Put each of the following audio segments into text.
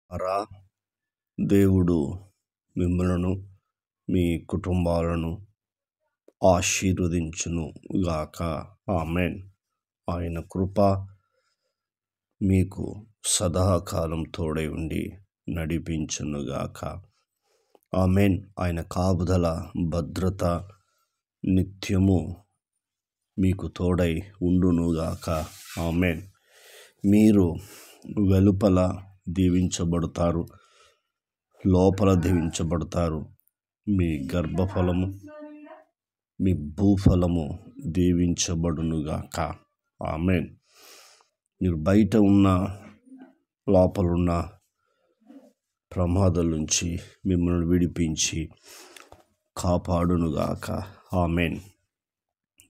రా దేవుడు మిమ్మలను మీ కుటుంబాలను ఆశీర్వదించును గాక. ఆమెన్. ఆయన కృప మీకు సదాకాలం తోడై ఉండి నడిపించునుగాక. ఆమెన్. ఆయన కాపుదల భద్రత నిత్యము మీకు తోడై ఉండునుగాక. ఆమెన్. మీరు వెలుపల దీవించబడతారు, లోపల దీవించబడతారు. మీ గర్భఫలము మీ భూఫలము దీవించబడునుగాక. ఆమెన్. మీరు బయట ఉన్న లోపలున్న ప్రమాదాల నుంచి మిమ్మల్ని విడిపించి కాపాడునుగాక. ఆమెన్.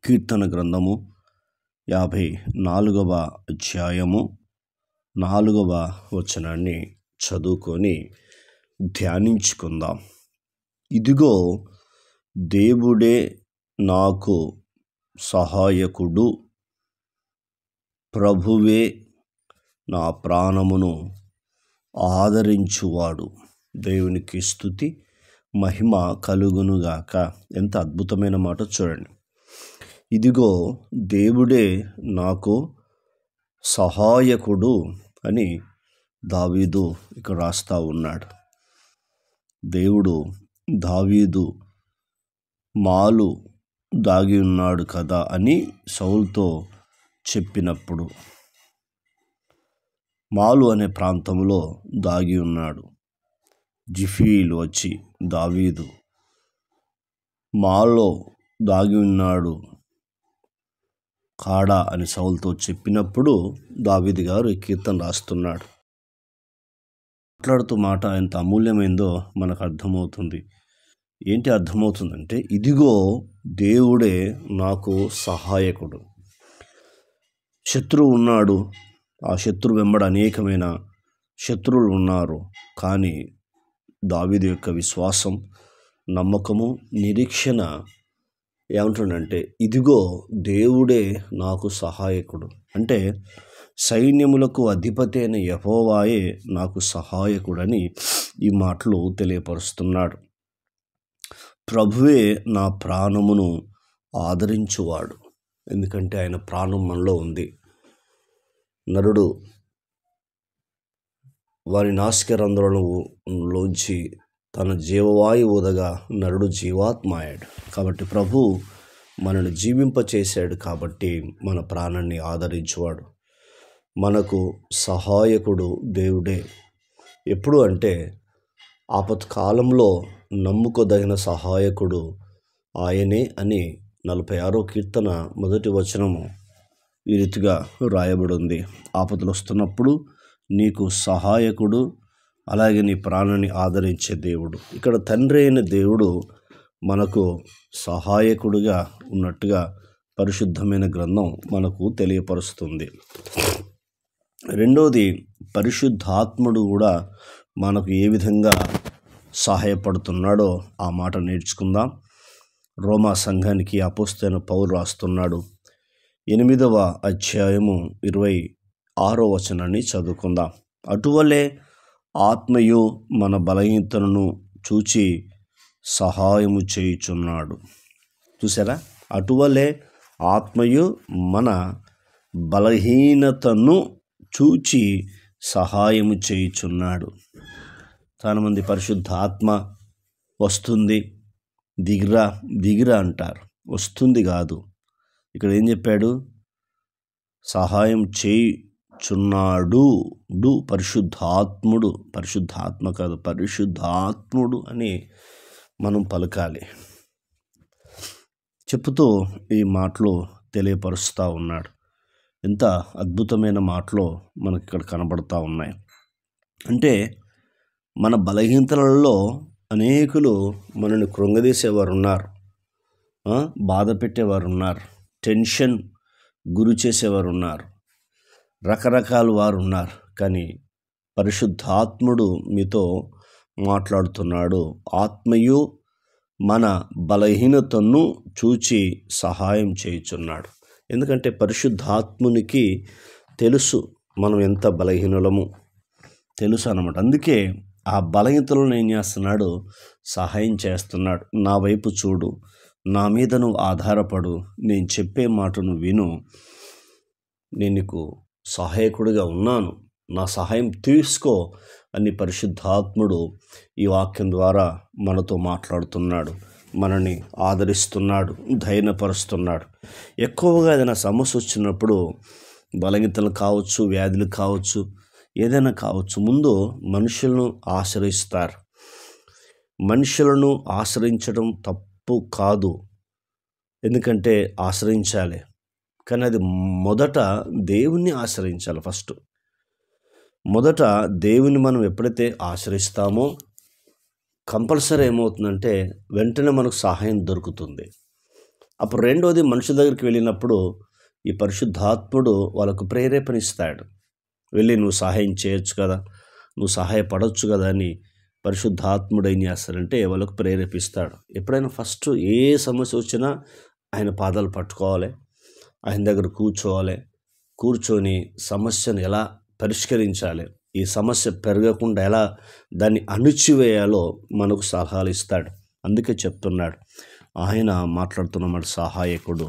కీర్తన గ్రంథము 54వ అధ్యాయము 4వ వచనాన్ని చదువుకొని ధ్యానించుకుందాం. ఇదిగో దేవుడే నాకు సహాయకుడు, ప్రభువే నా ప్రాణమును ఆదరించువాడు. దేవునికి స్తుతి మహిమ కలుగునుగాక. ఎంత అద్భుతమైన మాట చూడండి. ఇదిగో దేవుడే నాకు సహాయకుడు అని దావీదు ఇక్కడ రాస్తా ఉన్నాడు. దేవుడు దావీదు మాలు దాగి ఉన్నాడు కదా అని సౌలుతో చెప్పినప్పుడు, మాలు అనే ప్రాంతంలో దాగి ఉన్నాడు. జిఫీలు వచ్చి దావీదు మాలో దాగి ఉన్నాడు కాడా అని సౌలుతో చెప్పినప్పుడు దావీదు గారు ఈ కీర్తన రాస్తున్నాడు. మాట్లాడుతూ మాట ఎంత అమూల్యమైందో మనకు అర్థమవుతుంది. ఏంటి అర్థమవుతుందంటే, ఇదిగో దేవుడే నాకు సహాయకుడు. శత్రువు ఉన్నాడు, ఆ శత్రువు వెంబడి అనేకమైన శత్రువులు ఉన్నారు. కానీ దావీదు యొక్క విశ్వాసం, నమ్మకము, నిరీక్షణ ఏమంటుందంటే, ఇదిగో దేవుడే నాకు సహాయకుడు. అంటే సైన్యములకు అధిపతి అయిన యెహోవాయే నాకు సహాయకుడని ఈ మాటలు తెలియపరుస్తున్నాడు. ప్రభువే నా ప్రాణమును ఆదరించువాడు. ఎందుకంటే ఆయన ప్రాణం మనలో ఉంది. నరుడు వారి నాసికారంధ్రములోంచి తన జీవవాయువు ఊదగా నరుడు జీవాత్మాయాడు. కాబట్టి ప్రభు మనల్ని జీవింపచేశాడు. కాబట్టి మన ప్రాణాన్ని ఆదరించువాడు, మనకు సహాయకుడు దేవుడే. ఎప్పుడు అంటే ఆపత్కాలంలో నమ్ముకోదగిన సహాయకుడు ఆయనే అని 46వ కీర్తన 1వ వచనము ఈ రీతిగా రాయబడి ఉంది. ఆపదలు వస్తున్నప్పుడు నీకు సహాయకుడు, అలాగే నీ ప్రాణాన్ని ఆదరించే దేవుడు. ఇక్కడ తండ్రి అయిన దేవుడు మనకు సహాయకుడిగా ఉన్నట్టుగా పరిశుద్ధమైన గ్రంథం మనకు తెలియపరుస్తుంది. రెండోది, పరిశుద్ధాత్ముడు కూడా మనకు ఏ విధంగా సహాయపడుతున్నాడో ఆ మాట నేర్చుకుందాం. రోమా సంఘానికి అపోస్తలుడైన పౌలు రాస్తున్నాడు. 8వ అధ్యాయము 26వ వచనాన్ని చదువుకుందాం. అటువలే ఆత్మయు మన బలహీనతను చూచి సహాయము చేయుచున్నాడు. చూసారా? అటువలే ఆత్మయు మన బలహీనతను చూచి సహాయము చేయుచున్నాడు. చాలామంది పరిశుద్ధ ఆత్మ వస్తుంది, దిగిరా అంటారు. వస్తుంది కాదు, ఇక్కడ ఏం చెప్పాడు? సహాయం చేయుచున్నాడు. పరిశుద్ధాత్ముడు, పరిశుద్ధాత్మ కాదు, పరిశుద్ధాత్ముడు అని మనం పలకాలి. చెప్పుతూ ఈ మాటలు తెలియపరుస్తూ ఉన్నాడు. ఎంత అద్భుతమైన మాటలు మనకి ఇక్కడ కనబడతా ఉన్నాయి. అంటే మన బలహీనతలలో అనేకులు మనల్ని కృంగదీసేవారు ఉన్నారు, బాధ పెట్టేవారు ఉన్నారు, టెన్షన్ గురి చేసేవారు ఉన్నారు, రకరకాల వారు ఉన్నారు. కానీ పరిశుద్ధాత్ముడు మీతో మాట్లాడుతున్నాడు. ఆత్మయు మన బలహీనతను చూచి సహాయం చేయుచున్నాడు. ఎందుకంటే పరిశుద్ధాత్మునికి తెలుసు మనం ఎంత బలహీనులము, తెలుసు అన్నమాట. అందుకే ఆ బలహీనతలను ఏం చేస్తున్నాడు, సహాయం చేస్తున్నాడు. నా వైపు చూడు, నా మీద నువ్వు ఆధారపడు, నేను చెప్పే మాటను విను, నేను నీకు సహాయకుడిగా ఉన్నాను, నా సహాయం తీసుకో అని పరిశుద్ధాత్ముడు ఈ వాక్యం ద్వారా మనతో మాట్లాడుతున్నాడు, మనని ఆదరిస్తున్నాడు, ధైర్యపరుస్తున్నాడు. ఎక్కువగా ఏదైనా సమస్య వచ్చినప్పుడు, బలహీనతలు కావచ్చు, వ్యాధులు కావచ్చు, ఏదైనా కావచ్చు, ముందు మనుషులను ఆశ్రయిస్తారు. మనుషులను ఆశ్రయించడం తప్పు కాదు, ఎందుకంటే ఆశ్రయించాలి. కానీ అది మొదట దేవుణ్ణి ఆశ్రయించాలి. మొదట దేవుని మనం ఎప్పుడైతే ఆశ్రయిస్తామో కంపల్సరీ ఏమవుతుందంటే వెంటనే మనకు సహాయం దొరుకుతుంది. అప్పుడు రెండోది, మనుషుల దగ్గరికి వెళ్ళినప్పుడు ఈ పరిశుద్ధాత్ముడు వాళ్ళకు ప్రేరేపణ ఇస్తాడు. వెళ్ళి నువ్వు సహాయం చేయొచ్చు కదా, నువ్వు సహాయపడవచ్చు కదా అని పరిశుద్ధాత్ముడు ఏం చేస్తాడంటే వాళ్ళకు ప్రేరేపిస్తాడు. ఎప్పుడైనా ఫస్ట్ ఏ సమస్య వచ్చినా ఆయన పాదాలు పట్టుకోవాలి, ఆయన దగ్గర కూర్చొని సమస్యను ఎలా పరిష్కరించాలి, ఈ సమస్య పెరగకుండా ఎలా దాన్ని అణిచివేయాలో మనకు సలహాలు ఇస్తాడు. అందుకే చెప్తున్నాడు, ఆయన మాట్లాడుతున్నమాట సహాయకుడు.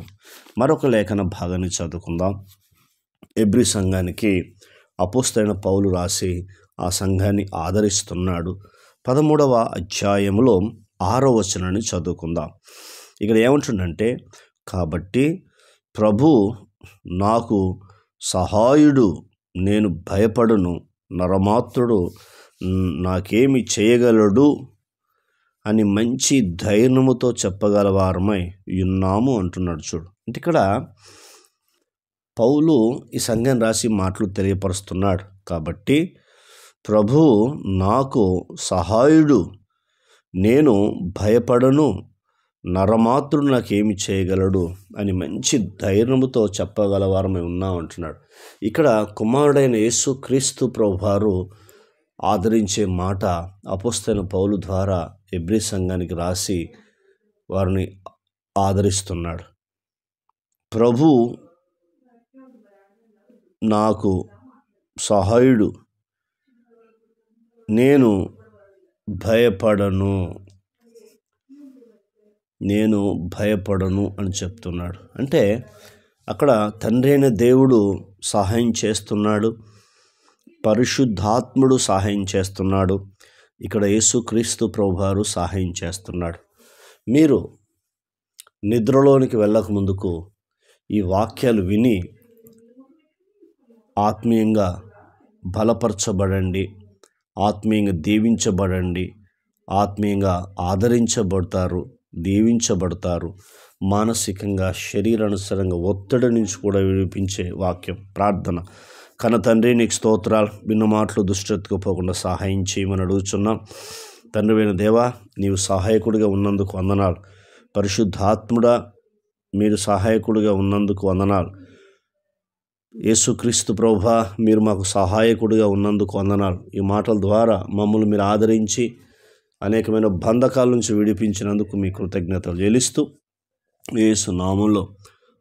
మరొక లేఖన భాగాన్ని చదువుకుందాం. ఎబ్రీ సంఘానికి అపోస్తలుడైన పౌలు రాసి ఆ సంఘాన్ని ఆదరిస్తున్నాడు. 13వ అధ్యాయంలో 6వ వచనాన్ని చదువుకుందాం. ఇక్కడ ఏమంటుండంటే, కాబట్టి ప్రభు నాకు సహాయుడు, నేను భయపడను, నరమాత్రుడు నాకేమి చేయగలడు అని మంచి ధైర్యముతో చెప్పగలవారమై ఉన్నాము అంటున్నాడు. చూడు, అంటే ఇక్కడ పౌలు ఈ సంఘం రాసి మాటలు తెలియపరుస్తున్నాడు. కాబట్టి ప్రభు నాకు సహాయుడు, నేను భయపడను, నరమాత్రుడు నాకేమి చేయగలడు అని మంచి ధైర్యముతో చెప్పగలవారమై ఉన్నాం అంటున్నాడు. ఇక్కడ కుమారుడైన యేసు క్రీస్తు ప్రభువారు ఆదరించే మాట అపోస్తలుడైన పౌలు ద్వారా ఎబ్రీ సంఘానికి రాసి వారిని ఆదరిస్తున్నాడు. ప్రభు నాకు సహాయుడు, నేను భయపడను అని చెప్తున్నాడు. అంటే అక్కడ తండ్రి అయిన దేవుడు సహాయం చేస్తున్నాడు, పరిశుద్ధాత్ముడు సహాయం చేస్తున్నాడు, ఇక్కడ యేసుక్రీస్తు ప్రభువారు సహాయం చేస్తున్నాడు. మీరు నిద్రలోనికి వెళ్ళక ముందుకు ఈ వాక్యాలు విని ఆత్మీయంగా బలపరచబడండి, ఆత్మీయంగా దీవించబడండి, ఆత్మీయంగా ఆదరించబడతారు, దీవించబడతారు. మానసికంగా, శరీరానుసారంగా ఒత్తిడి నుంచి కూడా విడిపించే వాక్యం. ప్రార్థన. కన్న తండ్రి, నీకు స్తోత్రాలు. భిన్న మాటలు దుష్టెత్తుకుపోకుండా సహాయం చేయమని అడుగుచున్నాం. తండ్రివైన దేవా, నీవు సహాయకుడిగా ఉన్నందుకు వందనాలు. పరిశుద్ధాత్ముడా, మీరు సహాయకుడిగా ఉన్నందుకు వందనాలు. యేసుక్రీస్తు ప్రభువా, మీరు మాకు సహాయకుడిగా ఉన్నందుకు వందనాలు. ఈ మాటల ద్వారా మమ్మల్ని మీరు ఆదరించి అనేకమైన బంధకాల నుంచి విడిపించినందుకు మీ కృతజ్ఞతలు చెల్లిస్తూ యేసు నామంలో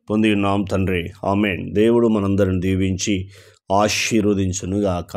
పొంది ఉన్నాం తండ్రి, ఆమేన్. దేవుడు మనందరిని దీవించి ఆశీర్వదించునుగాక.